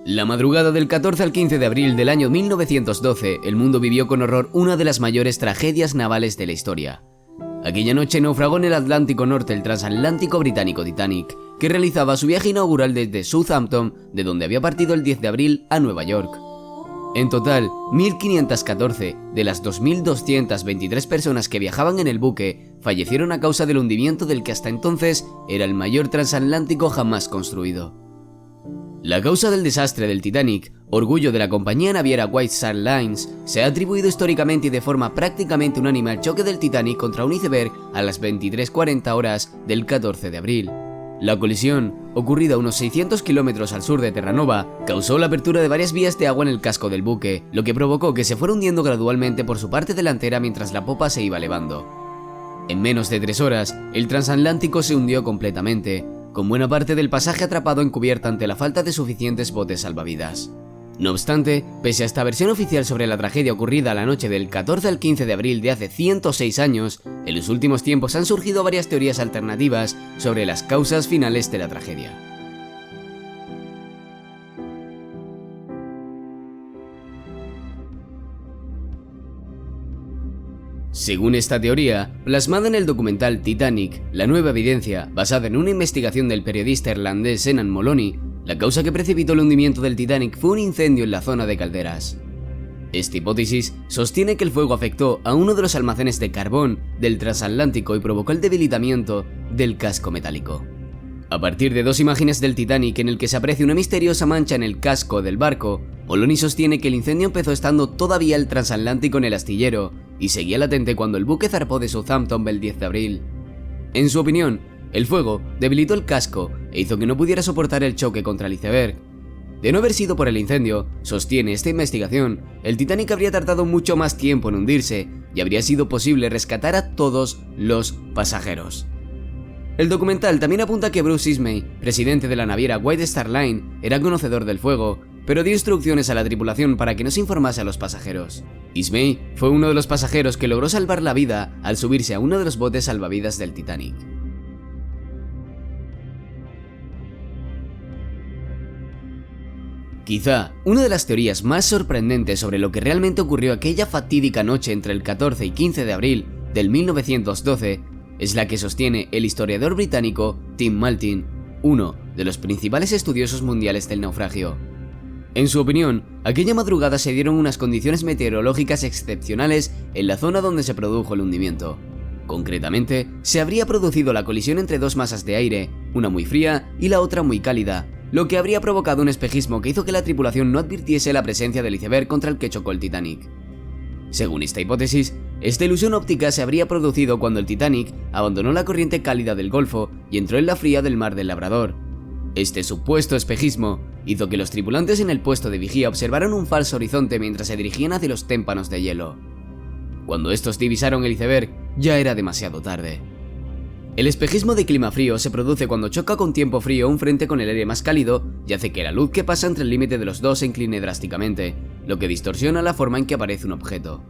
La madrugada del 14 al 15 de abril del año 1912, el mundo vivió con horror una de las mayores tragedias navales de la historia. Aquella noche naufragó en el Atlántico Norte el transatlántico británico Titanic, que realizaba su viaje inaugural desde Southampton, de donde había partido el 10 de abril a Nueva York. En total, 1.514 de las 2.223 personas que viajaban en el buque fallecieron a causa del hundimiento del que hasta entonces era el mayor transatlántico jamás construido. La causa del desastre del Titanic, orgullo de la compañía naviera White Star Lines, se ha atribuido históricamente y de forma prácticamente unánime al choque del Titanic contra un iceberg a las 23:40 horas del 14 de abril. La colisión, ocurrida a unos 600 kilómetros al sur de Terranova, causó la apertura de varias vías de agua en el casco del buque, lo que provocó que se fuera hundiendo gradualmente por su parte delantera mientras la popa se iba elevando. En menos de 3 horas, el transatlántico se hundió completamente, con buena parte del pasaje atrapado en cubierta ante la falta de suficientes botes salvavidas. No obstante, pese a esta versión oficial sobre la tragedia ocurrida la noche del 14 al 15 de abril de hace 106 años, en los últimos tiempos han surgido varias teorías alternativas sobre las causas finales de la tragedia. Según esta teoría, plasmada en el documental Titanic, la nueva evidencia, basada en una investigación del periodista irlandés Senan Moloney, la causa que precipitó el hundimiento del Titanic fue un incendio en la zona de calderas. Esta hipótesis sostiene que el fuego afectó a uno de los almacenes de carbón del transatlántico y provocó el debilitamiento del casco metálico. A partir de 2 imágenes del Titanic en el que se aprecia una misteriosa mancha en el casco del barco, Moloney sostiene que el incendio empezó estando todavía el transatlántico en el astillero y seguía latente cuando el buque zarpó de Southampton el 10 de abril. En su opinión, el fuego debilitó el casco e hizo que no pudiera soportar el choque contra el iceberg. De no haber sido por el incendio, sostiene esta investigación, el Titanic habría tardado mucho más tiempo en hundirse y habría sido posible rescatar a todos los pasajeros. El documental también apunta que Bruce Ismay, presidente de la naviera White Star Line, era conocedor del fuego, pero dio instrucciones a la tripulación para que no se informase a los pasajeros. Ismay fue uno de los pasajeros que logró salvar la vida al subirse a uno de los botes salvavidas del Titanic. Quizá una de las teorías más sorprendentes sobre lo que realmente ocurrió aquella fatídica noche entre el 14 y 15 de abril del 1912 es la que sostiene el historiador británico Tim Maltin, uno de los principales estudiosos mundiales del naufragio. En su opinión, aquella madrugada se dieron unas condiciones meteorológicas excepcionales en la zona donde se produjo el hundimiento. Concretamente, se habría producido la colisión entre 2 masas de aire, una muy fría y la otra muy cálida, lo que habría provocado un espejismo que hizo que la tripulación no advirtiese la presencia del iceberg contra el que chocó el Titanic. Según esta hipótesis, esta ilusión óptica se habría producido cuando el Titanic abandonó la corriente cálida del Golfo y entró en la fría del Mar del Labrador. Este supuesto espejismo hizo que los tripulantes en el puesto de vigía observaran un falso horizonte mientras se dirigían hacia los témpanos de hielo. Cuando estos divisaron el iceberg, ya era demasiado tarde. El espejismo de clima frío se produce cuando choca con tiempo frío un frente con el aire más cálido y hace que la luz que pasa entre el límite de los dos se incline drásticamente, lo que distorsiona la forma en que aparece un objeto.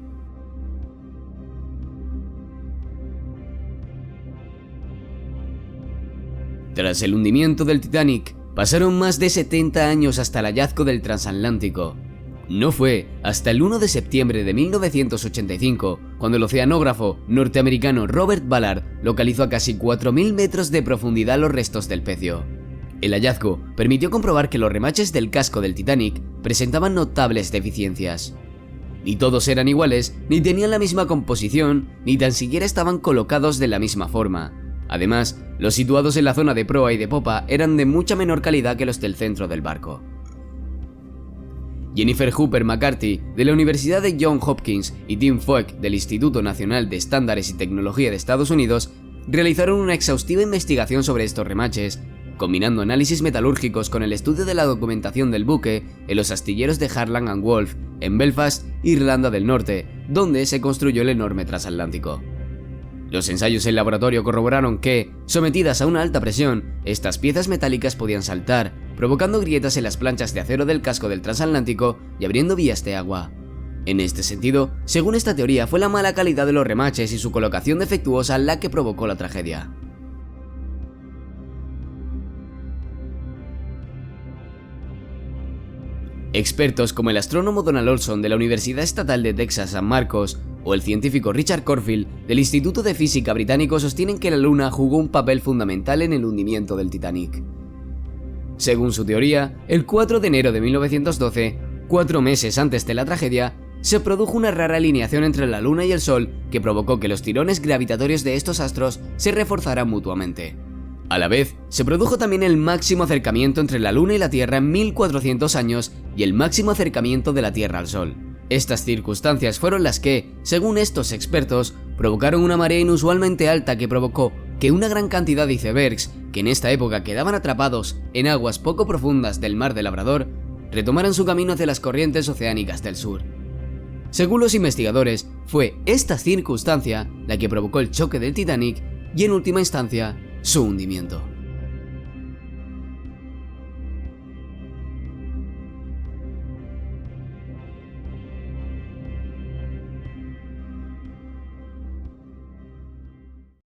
Tras el hundimiento del Titanic, pasaron más de 70 años hasta el hallazgo del transatlántico. No fue hasta el 1 de septiembre de 1985 cuando el oceanógrafo norteamericano Robert Ballard localizó a casi 4.000 metros de profundidad los restos del pecio. El hallazgo permitió comprobar que los remaches del casco del Titanic presentaban notables deficiencias. Ni todos eran iguales, ni tenían la misma composición, ni tan siquiera estaban colocados de la misma forma. Además, los situados en la zona de proa y de popa eran de mucha menor calidad que los del centro del barco. Jennifer Hooper McCarthy, de la Universidad de Johns Hopkins, y Tim Foek, del Instituto Nacional de Estándares y Tecnología de Estados Unidos, realizaron una exhaustiva investigación sobre estos remaches, combinando análisis metalúrgicos con el estudio de la documentación del buque en los astilleros de Harland and Wolff, en Belfast, Irlanda del Norte, donde se construyó el enorme transatlántico. Los ensayos en laboratorio corroboraron que, sometidas a una alta presión, estas piezas metálicas podían saltar, provocando grietas en las planchas de acero del casco del transatlántico y abriendo vías de agua. En este sentido, según esta teoría, fue la mala calidad de los remaches y su colocación defectuosa la que provocó la tragedia. Expertos como el astrónomo Donald Olson de la Universidad Estatal de Texas San Marcos o el científico Richard Corfield del Instituto de Física británico sostienen que la Luna jugó un papel fundamental en el hundimiento del Titanic. Según su teoría, el 4 de enero de 1912, 4 meses antes de la tragedia, se produjo una rara alineación entre la Luna y el Sol que provocó que los tirones gravitatorios de estos astros se reforzaran mutuamente. A la vez, se produjo también el máximo acercamiento entre la Luna y la Tierra en 1400 años y el máximo acercamiento de la Tierra al Sol. Estas circunstancias fueron las que, según estos expertos, provocaron una marea inusualmente alta que provocó que una gran cantidad de icebergs, que en esta época quedaban atrapados en aguas poco profundas del Mar de Labrador, retomaran su camino hacia las corrientes oceánicas del sur. Según los investigadores, fue esta circunstancia la que provocó el choque del Titanic y, en última instancia, su hundimiento.